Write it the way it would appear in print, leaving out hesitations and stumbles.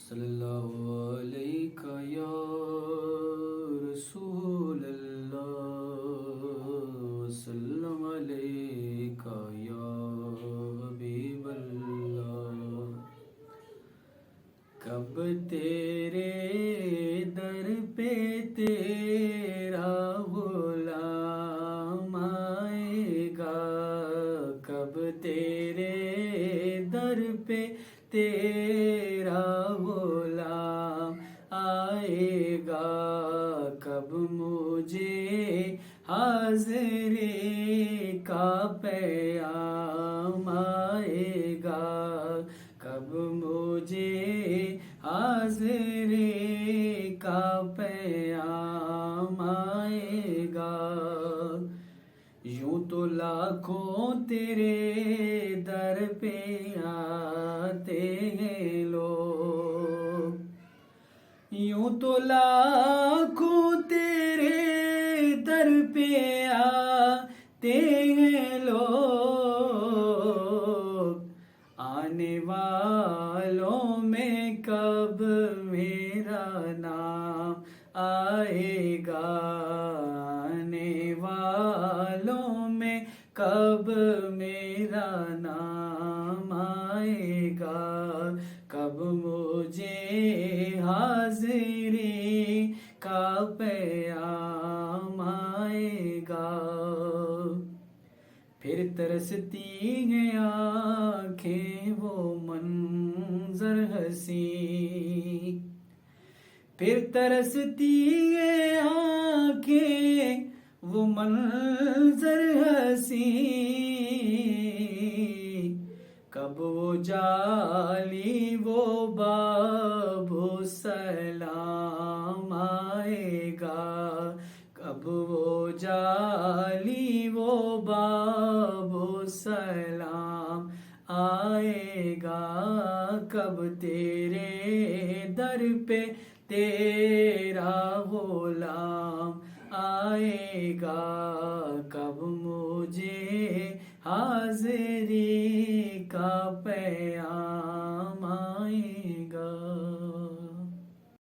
صلی اللہ علیہ یا رسول اللہ، وسلم علیہ یا حبیب اللہ۔ کب تیرے در پہ تیرا غلام آئے گا، کب تیرے در پہ تیرا غلام آئے گا، کب مجھے حاضری کا پیام آئے گا، کب مجھے حاضری کا پیام آئے گا۔ یوں تو لاکھوں تیرے در پہ آتے ہیں لوگ، یوں تو لاکھوں تیرے در پہ آتے ہیں لوگ، آنے والوں میں کب میرا نام آئے گا، آنے والوں میں کب میرا نام آئے گا، کب مجھے حاضری کا پیام آئے گا۔ پھر ترستی ہیں آنکھیں وہ منظر حسین، پھر ترستی ہیں آنکھیں وہ منظر حسین، کب وہ جالی وہ باب سلام آئے گا، کب وہ جالی وہ باب سلام آئے گا، کب تیرے در پہ تیرا غلام آئے گا، کب مجھے حاضری